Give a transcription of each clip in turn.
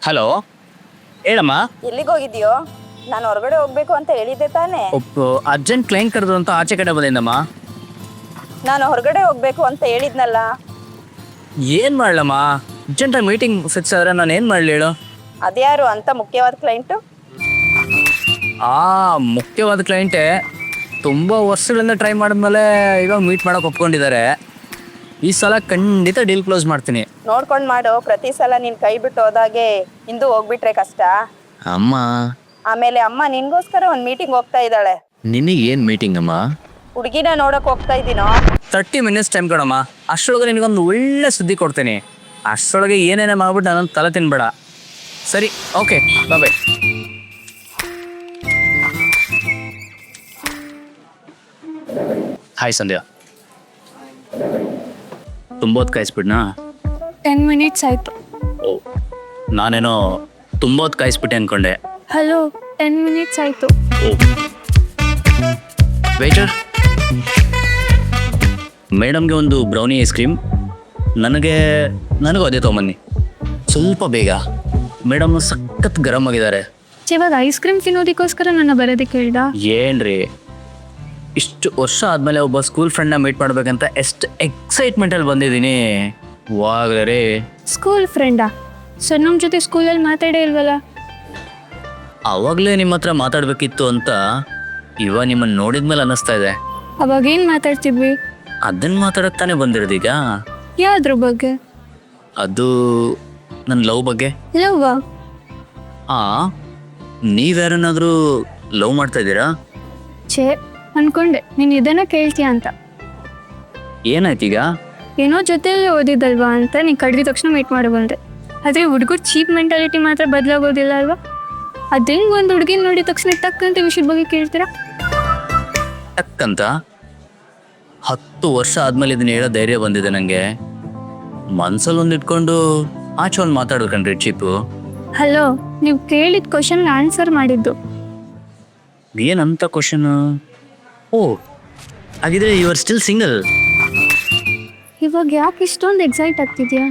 Hello, ಹೇಳಮ್ಮ. ಎಲ್ಲಿಗೆ ಹೋಗಿದ್ಯೋ? ನಾನು ಹೊರಗಡೆ ಹೋಗ್ಬೇಕು ಅಂತ ಹೇಳಿದ್ದೆ ತಾನೇ. ಅರ್ಜೆಂಟ್ ಕ್ಲೈಂಟ್ ಕರೆದು ಅಂತ ಆಚೆ ಕಡೆ ಬಂದಿದ್ದಮ್ಮ. ನಾನು ಹೊರಗಡೆ ಹೋಗ್ಬೇಕು ಅಂತ ಹೇಳಿದ್ನಲ್ಲ. ಏನು ಮಾಡಲಮ್ಮ, ಅರ್ಜೆಂಟಾಗಿ ಮೀಟಿಂಗ್ ಫಿಕ್ಸ್ ಆದರೆ ನಾನು ಏನು ಮಾಡಲಿ ಹೇಳು? ಅದ್ಯಾರು ಅಂತ ಮುಖ್ಯವಾದ ಕ್ಲೈಂಟು? ಮುಖ್ಯವಾದ ಕ್ಲೈಂಟೇ. ತುಂಬ ವರ್ಷಗಳಿಂದ ಟ್ರೈ ಮಾಡಿದ್ಮೇಲೆ ಇವಾಗ ಮೀಟ್ ಮಾಡೋಕೆ ಒಪ್ಕೊಂಡಿದ್ದಾರೆ. ಈ ಸಲ ಖಂಡಿತ ಡೀಲ್ ಕ್ಲೋಸ್ ಮಾಡ್ತೀನಿ. ನೋಡ್ಕೊಂಡು ಮಾಡು. ಪ್ರತಿ ಸಲ ನೀನು ಕೈ ಬಿಟ್ಟು ಹೋದಾಗೆ ಇಂದು ಹೋಗ್ಬಿಟ್ರೆ ಕಷ್ಟ. ಅಮ್ಮ, ಆಮೇಲೆ ಅಮ್ಮ ನಿನ್ಗೋಸ್ಕರ ಒಂದು ಮೀಟಿಂಗ್ ಹೋಗ್ತಾ ಇದ್ದಾಳೆ. ನಿನಗೆ ಏನು ಮೀಟಿಂಗ್ ಅಮ್ಮ? ಹುಡುಗಿನ ನೋಡಕ್ ಹೋಗ್ತಾ ಇದ್ದೀನೋ. 30 ಮಿನಿಟ್ಸ್ ಟೈಮ್ ಕೊಡಮ್ಮ. ಅಷ್ಟರೊಳಗೆ ನಿನಗೊಂದು ಒಳ್ಳೆ ಸುದ್ದಿ ಕೊಡ್ತೀನಿ. ಅಷ್ಟರೊಳಗೆ ಏನೇನೇ ಮಾಡ್ಬಿಟ್ಟು ನಾನು ತಲೆ ತಿನ್ಬೇಡ. ಸರಿ, ಓಕೆ, ಬಾಯ್. ಹಾಯ್ ಸಂಧ್ಯಾ. ತುಂಬ ಹೊತ್ತು ಕಾಯಿಸ್ಬಿಡ್ನಾ? 10 ಮಿನಿಟ್ಸ್ ಆಯಿತು. ನಾನೇನೋ ತುಂಬ ಹೊತ್ತು ಕಾಯಿಸ್ಬಿಟ್ಟೆ ಅಂದ್ಕೊಂಡೆ. ಹಲೋ, 10 ಮಿನಿಟ್ಸ್ ಆಯಿತು. ವೇಟರ್, ಮೇಡಮ್ಗೆ ಒಂದು ಬ್ರೌನಿ ಐಸ್ ಕ್ರೀಮ್, ನನಗೂ ಅದೇ ತೊಗೊಂಬನ್ನಿ. ಸ್ವಲ್ಪ ಬೇಗ, ಮೇಡಮ್ ಸಖತ್ ಗರಂ ಆಗಿದ್ದಾರೆ. ಇವಾಗ ಐಸ್ ಕ್ರೀಮ್ ತಿನ್ನೋದಕ್ಕೋಸ್ಕರ ನನ್ನ ಬರೋದಕ್ಕೆ ಹೇಳ್ದ? ಏನ್ರಿ, ಇಷ್ಟು ವರ್ಷ ಆದಮೇಲೆ ಒಬ್ಬ ಸ್ಕೂಲ್ ಫ್ರೆಂಡ್ನ ಮೀಟ್ ಮಾಡ್ಬೇಕಂತ ಎಷ್ಟು ಎಕ್ಸೈಟ್ಮೆಂಟಲ್ಲಿ ಬಂದಿದ್ದೀನಿ. ವಾಗ್ಲೇ ಸ್ಕೂಲ್ ಫ್ರೆಂಡಾ? ಸರ್ ನಮ್ಮ ಜೊತೆ ಸ್ಕೂಲಲ್ಲಿ ಮಾತಾಡೇ ಇಲ್ವಲ್ಲ? ಅವಾಗಲೇ ನಿಮ್ಮ ಹತ್ರ ಮಾತಾಡಬೇಕಿತ್ತು ಅಂತ ಇವಾಗ ನಿಮ್ಮನ್ನು ನೋಡಿದ್ಮೇಲೆ ಅನ್ನಿಸ್ತಾ ಇದೆ. ಅವಾಗ ಏನು ಮಾತಾಡ್ತಿದ್ವಿ? ಅದನ್ನು ಮಾತಾಡೋಕೆ ತಾನೇ ಬಂದಿರೋದೀಗ. ಯಾವ್ದ್ರ ಬಗ್ಗೆ? ಅದು ನನ್ನ ಲವ್ ಬಗ್ಗೆ. ಲವ್ವಾ? ನೀವ್ಯಾರನ್ನಾದರೂ ಲವ್ ಮಾಡ್ತಾ ಇದ್ದೀರಾ? ಛೇ, ಅನ್ಕೊಂಡೆ ನೀನು ಇದನ್ನ ಕೇಳ್ತೀಯ ಅಂತ. ಏನಾಯ್ತೀಗ? ಏನೋ ಜೊತೆಯಲ್ಲಿ ಓದಿದ್ದಲ್ವಾ ಅಂತ ನೀನು ಕಡ್ದಿದ ತಕ್ಷಣ ಮೀಟ್ ಮಾಡಿ ಬಂದೆ. ಆದರೆ ಹುಡುಗರು ಚೀಪ್ ಮೆಂಟಾಲಿಟಿ ಮಾತ್ರ ಬದಲಾಗೋದಿಲ್ಲ ಅಲ್ವಾ? ಅದೇನು ಒಂದು ಹುಡುಗಿನ ನೋಡಿದ ತಕ್ಷಣ ಟಕ್ಕಂತ ವಿಷಯದ ಬಗ್ಗೆ ಕೇಳ್ತೀರಾ? ಟಕ್ಕಂತ 10 ವರ್ಷ ಆದಮೇಲೆ ಇದನ್ನ ಹೇಳೋ ಧೈರ್ಯ ಬಂದಿದೆ ನನಗೆ. ಮನ್ಸಲ್ಲಿ ಒಂದು ಇಟ್ಕೊಂಡು ಆಚೆ ಒಂದು ಮಾತಾಡ್ಬೇಕನ್ರಿ ಚೀಪು. ಹಲೋ, ನೀವು ಕೇಳಿದ ಕ್ವಶನ್ಗೆ ಆನ್ಸರ್ ಮಾಡಿದ್ದು. ಏನಂತ ಕ್ವಶನ್? ಹಾಗಿದ್ರೆ ಯು ಆರ್ ಸ್ಟಿಲ್ ಸಿಂಗಲ್? ಇವಾಗ ಯಾಕೆ ಇಷ್ಟೊಂದು ಎಕ್ಸೈಟ್ ಆಗ್ತಿದ್ಯಾ?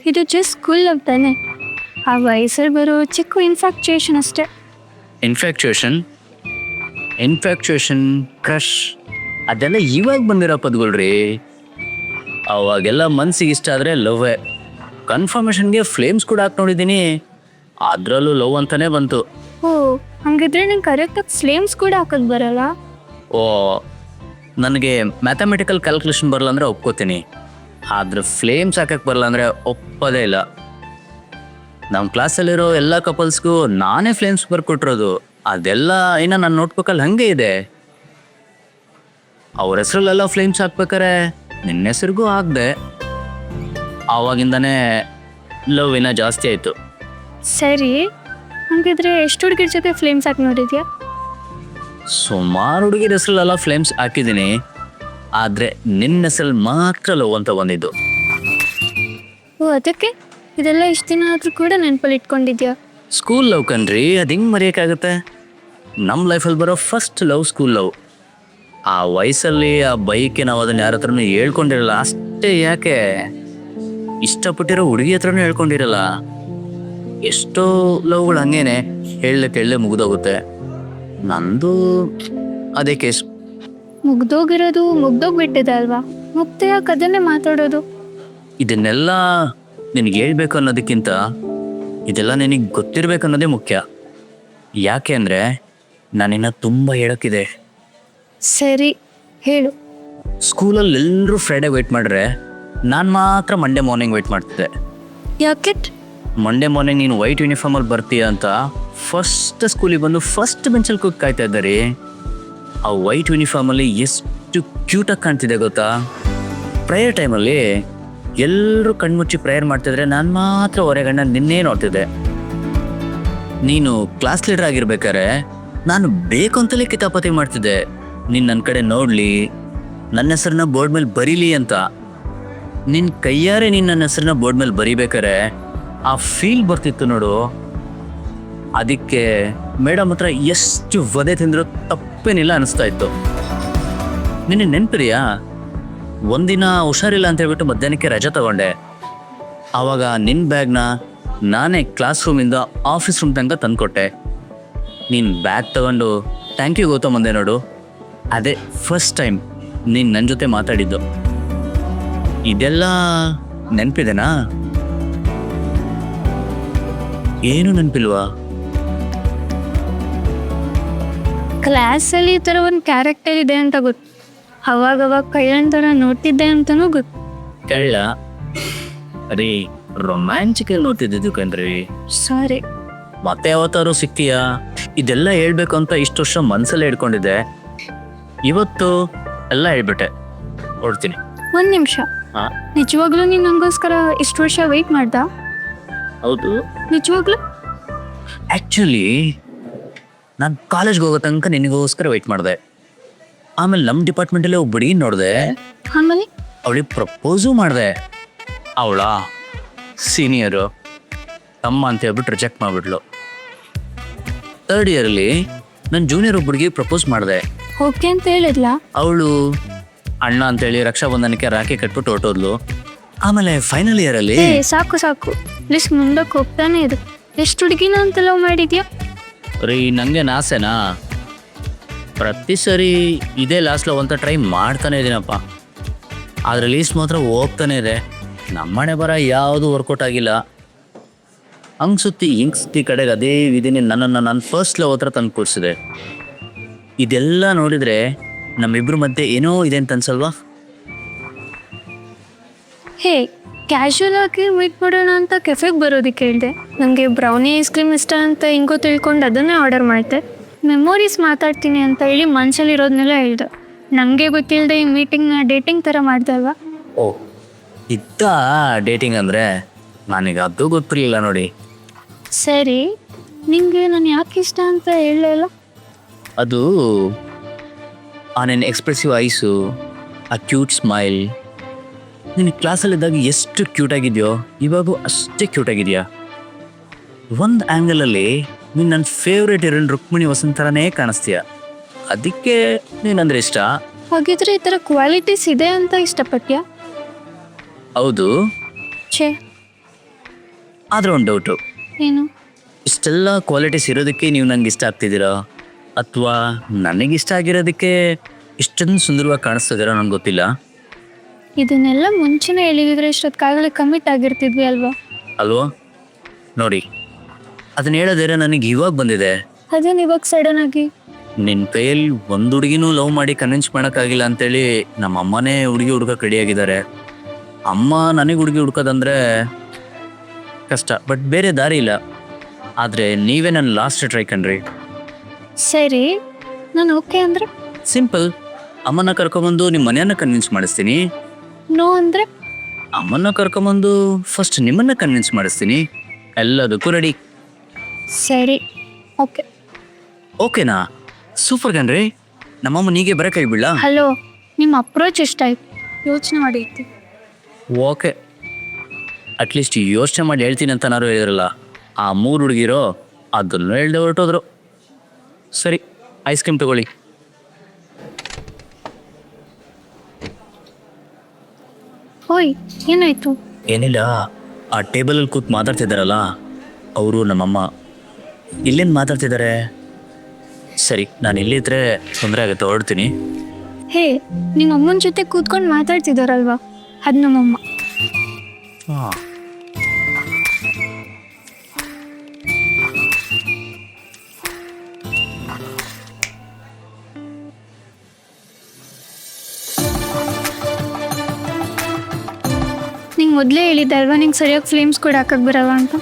ಇದು ಜಸ್ಟ್ ಸ್ಕೂಲ್ ಲವ್ ತಾನೆ. ಆ ವಯಸ್ಸಲ್ಲಿ ಬರೋ ಚಿಕ್ಕ ಇನ್ಫ್ಯಾಕ್ಚುಯೇಷನ್ ಅಷ್ಟೇ. ಇನ್ಫ್ಯಾಕ್ಚುಯೇಷನ್, ಕ್ರಶ್ ಅದೆಲ್ಲ ಇವಾಗ ಬಂದಿರೋ ಪದಗಳ್ರಿ. ಅವಾಗೆಲ್ಲ ಮನ್ಸಿಗೆ ಇಷ್ಟ ಆದರೆ ಲವ್ವೇ. ಕನ್ಫರ್ಮೇಷನ್ಗೆ ಫ್ಲೇಮ್ಸ್ ಕೂಡ ಹಾಕಿ ನೋಡಿದ್ದೀನಿ, ಅದರಲ್ಲೂ ಲವ್ ಅಂತಾನೆ ಬಂತು. ಹಂಗಿದ್ರೆ ನಂಗೆ ಕರೆಕ್ಟಾಗಿ ಫ್ಲೇಮ್ಸ್ ಕೂಡ ಹಾಕೋದು ಬರಲ್ಲ? ನನಗೆ ಮ್ಯಾಥಮೆಟಿಕಲ್ ಕ್ಯಾಲ್ಕುಲೇಷನ್ ಬರಲ್ಲ ಅಂದರೆ ಒಪ್ಕೋತೀನಿ, ಆದರೆ ಫ್ಲೇಮ್ಸ್ ಹಾಕಕ್ಕೆ ಬರಲ್ಲ ಅಂದರೆ ಒಪ್ಪೋದೇ ಇಲ್ಲ. ನಮ್ಮ ಕ್ಲಾಸಲ್ಲಿರೋ ಎಲ್ಲ ಕಪಲ್ಸ್ಗೂ ನಾನೇ ಫ್ಲೇಮ್ಸ್ ಬರ್ಕೊಟ್ಟಿರೋದು. ಅದೆಲ್ಲ ಇನ್ನು ನನ್ನ ನೋಟ್ಬುಕ್ಕಲ್ಲಿ ಹಾಗೆ ಇದೆ. ಅವ್ರ ಹೆಸರಲ್ಲೆಲ್ಲ ಫ್ಲೇಮ್ಸ್ ಹಾಕ್ಬೇಕಾರೆ ನಿನ್ನ ಹೆಸರಿಗೂ ಹಾಕ್ದೆ. ಆವಾಗಿಂದನೇ ಲವ್ ಇನ್ನೂ ಜಾಸ್ತಿ ಆಯಿತು. ಸರಿ, ಹಂಗಿದ್ರೆ ಎಷ್ಟು ಹುಡುಗಿರ ಜೊತೆ ಫ್ಲೇಮ್ಸ್ ಹಾಕಿ ನೋಡಿದ್ಯಾ? ಸುಮಾರು ಹುಡುಗಿರ ಹೆಸರಲ್ಲೆಲ್ಲ ಫ್ಲೇಮ್ಸ್ ಹಾಕಿದ್ದೀನಿ, ಆದರೆ ನಿನ್ನ ಹೆಸರಲ್ಲಿ ಮಾತ್ರ ಲವ್ ಅಂತ ಬಂದಿದ್ದು. ಅದಕ್ಕೆ ಇದೆಲ್ಲ ಇಷ್ಟು ದಿನ ಆದರೂ ಕೂಡ ನೆನಪಲ್ಲಿ ಇಟ್ಕೊಂಡಿದ್ಯಾ? ಸ್ಕೂಲ್ ಲವ್ ಕಣ್ರಿ, ಅದು ಹಿಂಗೆ ಮರೆಯೋಕ್ಕಾಗುತ್ತೆ? ನಮ್ಮ ಲೈಫಲ್ಲಿ ಬರೋ ಫಸ್ಟ್ ಲವ್ ಸ್ಕೂಲ್ ಲವ್. ಆ ವಯಸ್ಸಲ್ಲಿ ಆ ಬೈಕ್ಗೆ ನಾವು ಅದನ್ನು ಯಾರ ಹತ್ರನೂ ಹೇಳ್ಕೊಂಡಿರಲ್ಲ. ಅಷ್ಟೇ ಯಾಕೆ, ಇಷ್ಟಪಟ್ಟಿರೋ ಹುಡುಗಿ ಹತ್ರನೂ ಹೇಳ್ಕೊಂಡಿರಲ್ಲ. ಎಷ್ಟೋ ಲವ್ಗಳು ಹಂಗೇನೆ ಹೇಳೇ ಮುಗಿದೋಗುತ್ತೆ. ನಂದು ಅದೇ ಕೇಸ್. ಮುಗ್ದೋಗಿರೋದು ಮುಗ್ದೋಗ್ಬಿಟ್ಟಿದೆ ಅಲ್ವಾ? ಮುಗ್ದೆ ಯಾಕೆ ಅದನ್ನೇ ಮಾತಾಡೋದು? ಇದನ್ನೆಲ್ಲ ನಿನಗೆ ಹೇಳ್ಬೇಕು ಅನ್ನೋದಕ್ಕಿಂತ ಇದೆಲ್ಲ ನಿನಗೆ ಗೊತ್ತಿರಬೇಕು ಅನ್ನೋದೇ ಮುಖ್ಯ. ಯಾಕೆ ಅಂದರೆ ನಾನಿನ್ನ ತುಂಬ ಹೇಳೋಕ್ಕಿದೆ. ಸರಿ, ಹೇಳು. ಸ್ಕೂಲಲ್ಲಿ ಎಲ್ಲರೂ ಫ್ರೈಡೇ ವೆಯ್ಟ್ ಮಾಡ್ರೆ, ನಾನು ಮಾತ್ರ ಮಂಡೇ ಮಾರ್ನಿಂಗ್ ವೆಯ್ಟ್ ಮಾಡ್ತಿದ್ದೆ. ಯಾಕೆ? ಮಂಡೇ ಮಾರ್ನಿಂಗ್ ನೀನು ವೈಟ್ ಯೂನಿಫಾರ್ಮಲ್ಲಿ ಬರ್ತೀಯ ಅಂತ ಫಸ್ಟ್ ಸ್ಕೂಲಿಗೆ ಬಂದು ಫಸ್ಟ್ ಬೆಂಚಲ್ಲಿ ಕೂತ್ ಕಾಯ್ತಾ ಇದ್ದ ರೀ. ಆ ವೈಟ್ ಯೂನಿಫಾರ್ಮಲ್ಲಿ ಎಷ್ಟು ಕ್ಯೂಟಾಗಿ ಕಾಣ್ತಿದೆ ಗೊತ್ತಾ? ಪ್ರೇಯರ್ ಟೈಮಲ್ಲಿ ಎಲ್ಲರೂ ಕಣ್ಮುಚ್ಚಿ ಪ್ರೇಯರ್ ಮಾಡ್ತಿದ್ರೆ ನಾನು ಮಾತ್ರ ಹೊರಗಣ್ಣ ನಿನ್ನೇ ನೋಡ್ತಿದ್ದೆ. ನೀನು ಕ್ಲಾಸ್ ಲೀಡರ್ ಆಗಿರ್ಬೇಕಾದ್ರೆ ನಾನು ಬೇಕು ಅಂತಲೇ ಕಿತಾಪತಿ ಮಾಡ್ತಿದ್ದೆ, ನೀನು ನನ್ನ ಕಡೆ ನೋಡಲಿ, ನನ್ನ ಹೆಸರನ್ನ ಬೋರ್ಡ್ ಮೇಲೆ ಬರೀಲಿ ಅಂತ. ನಿನ್ನ ಕೈಯಾರೆ ನೀನು ನನ್ನ ಹೆಸರನ್ನ ಬೋರ್ಡ್ ಮೇಲೆ ಬರಿಬೇಕಾರೆ ಆ ಫೀಲ್ ಬರ್ತಿತ್ತು ನೋಡು. ಅದಕ್ಕೆ ಮೇಡಮ್ ಹತ್ರ ಎಷ್ಟು ವಧೆ ತಿಂದರೂ ತಪ್ಪೇನಿಲ್ಲ ಅನಿಸ್ತಾ ಇತ್ತು. ನಿನಗೆ ನೆನಪಿದೆಯಾ, ಒಂದಿನ ಹುಷಾರಿಲ್ಲ ಅಂತ ಹೇಳ್ಬಿಟ್ಟು ಮಧ್ಯಾಹ್ನಕ್ಕೆ ರಜೆ ತಗೊಂಡೆ. ಆವಾಗ ನಿನ್ನ ಬ್ಯಾಗ್ನ ನಾನೇ ಕ್ಲಾಸ್ ರೂಮಿಂದ ಆಫೀಸ್ ರೂಮ್ ತನಕ ತಂದುಕೊಟ್ಟೆ. ನೀನು ಬ್ಯಾಗ್ ತಗೊಂಡು ಥ್ಯಾಂಕ್ ಯು ಗೌತಮ್ ಅಂದೆ ನೋಡು, ಅದೇ ಫಸ್ಟ್ ಟೈಮ್ ನೀನು ನನ್ನ ಜೊತೆ ಮಾತಾಡಿದ್ದು. ಇದೆಲ್ಲ ನೆನಪಿದೆನಾ? ಏನು ನೆನಪಿಲ್ವಾ? ಕ್ಲಾಸಲ್ಲಿ ಈ ಥರ ಒಂದು ಕ್ಯಾರೆಕ್ಟರ್ ಇದೆ ಅಂತ ಗೊತ್ತು. ಅವಾಗವಾಗ ಕೈಯನ್ ಥರ ನೋಡ್ತಿದ್ದೆ ಅಂತಲೂ ಗೊತ್ತು. ಕಳ್ಳ ರೀ, ರೊಮ್ಯಾಂಟಿಕಲ್ ನೋಡ್ತಿದ್ದು ಕಣ್ರಿ. ಸಾರಿ. ಮತ್ತೆ ಯಾವತ್ತಾರು ಸಿಗ್ತೀಯಾ? ಇದೆಲ್ಲ ಹೇಳ್ಬೇಕು ಅಂತ ಇಷ್ಟು ವರ್ಷ ಮನಸ್ಸಲ್ಲೇ ಹಿಡ್ಕೊಂಡಿದ್ದೆ, ಇವತ್ತು ಎಲ್ಲ ಹೇಳ್ಬಿಟ್ಟೆ. ಹೊಡ್ತೀನಿ. ಒಂದು ನಿಮಿಷ, ಹಾಂ ನಿಜವಾಗ್ಲೂ ನೀನು ನನಗೋಸ್ಕರ ಇಷ್ಟು ವರ್ಷ ವೆಯ್ಟ್ ಮಾಡ್ದ? ಹೌದು. ನಿಜವಾಗ್ಲೂ? ಆ್ಯಕ್ಚುಲಿ ನಾನು ಕಾಲೇಜ್ಗೆ ಹೋಗೋ ತನಕ ನಿನಗೋಸ್ಕರ ವೆಯ್ಟ್ ಮಾಡಿದೆ. ಆಮೇಲೆ ನಮ್ಮ ಡಿಪಾರ್ಟ್ಮೆಂಟಲ್ಲೇ ಒಬ್ಬ ಹುಡುಗಿ ನೋಡಿದೆ, ಆಮೇಲೆ ಅವಳಿಗೆ ಪ್ರಪೋಸು ಮಾಡಿದೆ. ಅವಳ ಸೀನಿಯರು ತಮ್ಮ ಅಂತ ಹೇಳ್ಬಿಟ್ಟು ರಿಜೆಕ್ಟ್ ಮಾಡಿಬಿಟ್ಲು. 3rd ಇಯರಲ್ಲಿ ನನ್ನ ಜೂನಿಯರ್ ಒಬ್ಬ ಹುಡುಗಿ ಪ್ರಪೋಸ್ ಮಾಡಿದೆ. ಓಕೆ ಅಂತ ಹೇಳಿದ್ಲಾ? ಅವಳು ಅಣ್ಣ ಅಂತೇಳಿ ರಕ್ಷಾಬಂಧನಕ್ಕೆ ರಾಖಿ ಕಟ್ಬಿಟ್ಟು ಹೊರಟೋದ್ಲು. ಆಮೇಲೆ ಫೈನಲ್ ಇಯರಲ್ಲಿ ಏ ಸಾಕು ಸಾಕು, ಲಿಸ್ಟ್ ಮುಂದಕ್ಕೆ ಹೋಗ್ತಾನೆ ಇದೆ. ಎಷ್ಟು ಹುಡುಗಿನ ಅಂತ ಲವ್ ಮಾಡಿದ್ಯಾ? ರೀ, ನನಗೆ ಆಸೆನಾ? ಪ್ರತಿ ಸರಿ ಇದೇ ಲಾಸ್ಟ್ ಲವ್ ಅಂತ ಟ್ರೈ ಮಾಡ್ತಾನೆ ಇದ್ದೀನಪ್ಪ, ಆದರೆ ಲೀಸ್ಟ್ ಮಾತ್ರ ಹೋಗ್ತಾನೆ ಇದೆ. ನಮ್ಮನೆ ಬರ ಯಾವುದು ವರ್ಕೌಟ್ ಆಗಿಲ್ಲ. ಹಂಗೆ ಸುತ್ತಿ ಹಿಂಗೆ ಸುತ್ತಿ ಕಡೆಗೆ ಅದೇ ವಿಧಿನೇ ನನ್ನನ್ನು ನನ್ನ ಫಸ್ಟ್ ಲವ್ ಹತ್ರ ತಂದು ಕೂರಿಸಿದೆ. ಇದೆಲ್ಲ ನೋಡಿದರೆ ನಮ್ಮಿಬ್ಬರ ಮಧ್ಯೆ ಏನೋ ಇದೆ ಅಂತ ಅನ್ಸಲ್ವಾ? ಹೇ, ಕ್ಯಾಶುವಲ್ ಆಗಿ ಮೀಟ್ ಮಾಡೋಣ ಅಂತ ಕೆಫೆಗೆ ಬರೋದಕ್ಕೆ ಹೇಳಿದೆ. ನನಗೆ ಬ್ರೌನಿ ಐಸ್ ಕ್ರೀಮ್ ಇಷ್ಟ ಅಂತ ಹಿಂಗೋ ತಿಳ್ಕೊಂಡು ಅದನ್ನೇ ಆರ್ಡರ್ ಮಾಡಿದೆ. ಮೆಮೊರೀಸ್ ಮಾತಾಡ್ತೀನಿ ಅಂತ ಹೇಳಿ ಮನಸ್ಸಲ್ಲಿರೋದನ್ನೆಲ್ಲ ಹೇಳ್ದೆ. ನನಗೆ ಗೊತ್ತಿಲ್ಲದೆ ಈ ಮೀಟಿಂಗ್ನ ಡೇಟಿಂಗ್ ಥರ ಮಾಡ್ದಲ್ವಾ? ಓ, ಇತ್ತ ಡೇಟಿಂಗ್ ಅಂದರೆ ನನಗೆ ಅದು ಗೊತ್ತಿರಲಿಲ್ಲ ನೋಡಿ. ಸರಿ, ನಿಂಗೆ ನಾನು ಯಾಕೆ ಇಷ್ಟ ಅಂತ ಹೇಳಲಿಲ್ಲ? ಅದು ಆ ನಿನ್ನ ಎಕ್ಸ್ಪ್ರೆಸಿವ್ ಐಸು, ಆ ಕ್ಯೂಟ್ ಸ್ಮೈಲ್. ನಿನ್ನ ಕ್ಲಾಸಲ್ಲಿದ್ದಾಗ ಎಷ್ಟು ಕ್ಯೂಟಾಗಿದೆಯೋ ಇವಾಗೂ ಅಷ್ಟೇ ಕ್ಯೂಟಾಗಿದೆಯಾ. ಒಂದು ಆ್ಯಂಗಲಲ್ಲಿ ನೀನು ನನ್ನ ಫೇವ್ರೇಟ್ ಹೀರೋಯಿನ್ ರುಕ್ಮಿಣಿ ವಸಂತ್ ಥರನೇ ಕಾಣಿಸ್ತೀಯ. ಅದಕ್ಕೆ ನೀನಂದ್ರೆ ಇಷ್ಟ. ಹಾಗಿದ್ರೆ ಈ ಥರ ಕ್ವಾಲಿಟೀಸ್ ಇದೆ ಅಂತ ಇಷ್ಟಪಟ್ಯಾ? ಹೌದು. ಛೇ, ಆದರೆ ಒಂದು ಡೌಟು, ಏನು? ಇಷ್ಟೆಲ್ಲ ಕ್ವಾಲಿಟೀಸ್ ಇರೋದಕ್ಕೆ ನೀವು ನನಗೆ ಇಷ್ಟ ಆಗ್ತಿದ್ದೀರಾ, ಅಥವಾ ನನಗಿಷ್ಟ ಆಗಿರೋದಕ್ಕೆ ಇಷ್ಟೊಂದು ಸುಂದರವಾಗಿ ಕಾಣಿಸ್ತಿದ್ದೀರಾ? ನನಗೆ ಗೊತ್ತಿಲ್ಲ. ಇದನ್ನೆಲ್ಲ ಮುಂಚೆನೇ ಹೇಳಿದ್ರೆ ಇಷ್ಟೊತ್ತಾಗಲೇ ಕಮಿಟ್ ಆಗಿರ್ತಿದ್ವಿ ಅಲ್ವಾ? ಅಲ್ವಾ? ನೋಡಿ, ಅದನ್ನ ಹೇಳೋದೇರೆ ನನಗೆ ಇವಾಗ ಬಂದಿದೆ. ಅದೇನು ಇವಾಗ ಸಡನ್ ಆಗಿ? ನಿನ್ನ ಕೈಯಲ್ಲಿ ಒಂದು ಹುಡುಗಿನೂ ಲವ್ ಮಾಡಿ ಕನ್ವಿನ್ಸ್ ಮಾಡೋಕ್ಕಾಗಿಲ್ಲ ಅಂತೇಳಿ ನಮ್ಮ ಅಮ್ಮನೇ ಹುಡುಗಿ ಹುಡ್ಕೋಕೆ ರೆಡಿಯಾಗಿದ್ದಾರೆ. ಅಮ್ಮ ನನಗೆ ಹುಡುಗಿ ಹುಡ್ಕೋದಂದ್ರೆ ಕಷ್ಟ, ಬಟ್ ಬೇರೆ ದಾರಿ ಇಲ್ಲ. ಆದರೆ ನೀವೇ ನನ್ನ ಲಾಸ್ಟ್ ಟ್ರೈ ಕಣ್ರಿ. ಸರಿ, ನಾನು ಓಕೆ ಅಂದರೆ? ಸಿಂಪಲ್, ಅಮ್ಮನ ಕರ್ಕೊಂಬಂದು ನಿಮ್ಮ ಮನೆಯನ್ನ ಕನ್ವಿನ್ಸ್ ಮಾಡಿಸ್ತೀನಿ. ನೋ ಅಂದರೆ? ಅಮ್ಮನ್ನ ಕರ್ಕೊಂಬಂದು ಫಸ್ಟ್ ನಿಮ್ಮನ್ನ ಕನ್ವಿನ್ಸ್ ಮಾಡಿಸ್ತೀನಿ. ಎಲ್ಲದಕ್ಕೂ ರೆಡಿ. ಸರಿ, ಓಕೆ. ಓಕೆನಾ? ಸೂಪರ್ ಕಣ್ರಿ. ನಮ್ಮಮ್ಮ ನೀಗೆ ಬರೋಕೆ ಬಿಡ್ಲಾ? ಹಲೋ, ನಿಮ್ಮ ಅಪ್ರೋಚ್ ಇಷ್ಟ ಆಯ್ತು, ಯೋಚನೆ ಮಾಡಿರ್ತೀನಿ. ಓಕೆ, ಅಟ್ಲೀಸ್ಟ್ ಯೋಚನೆ ಮಾಡಿ ಹೇಳ್ತೀನಿ ಅಂತ ನಾರು ಹೇಳಿದ್ರಲ್ಲ, ಆ 3 ಹುಡುಗಿರೋ ಅದನ್ನು ಹೇಳ್ದೆ ಹೊರಟೋದ್ರು. ಸರಿ, ಐಸ್ ಕ್ರೀಮ್ ತಗೊಳ್ಳಿ. ಓಯ್, ಏನಾಯ್ತು? ಏನಿಲ್ಲ, ಆ ಟೇಬಲಲ್ಲಿ ಕೂತು ಮಾತಾಡ್ತಿದ್ದಾರಲ್ಲ ಅವರು ನಮ್ಮಮ್ಮ. ಇಲ್ಲೇನು ಮಾತಾಡ್ತಿದ್ದಾರೆ? ಸರಿ, ನಾನು ಇಲ್ಲಿದ್ರೆ ತೊಂದರೆ ಆಗುತ್ತೆ, ಹೊರಡ್ತೀನಿ. ಹೇ, ನಿಮ್ಮ ಅಮ್ಮನ ಜೊತೆ ಕೂತ್ಕೊಂಡು ಮಾತಾಡ್ತಿದ್ದಾರಲ್ವಾ, ಅದು ನಮ್ಮಮ್ಮ. ಹಾಂ, ನಿಂಗೆ ಮೊದಲೇ ಹೇಳಿದ್ದೆ ಅಲ್ವಾ ನಿಂಗೆ ಸರಿಯಾಗಿ ಫ್ಲೇಮ್ಸ್ ಕೂಡ ಹಾಕಕ್ಕೆ ಬರಲ್ಲ ಅಂತ.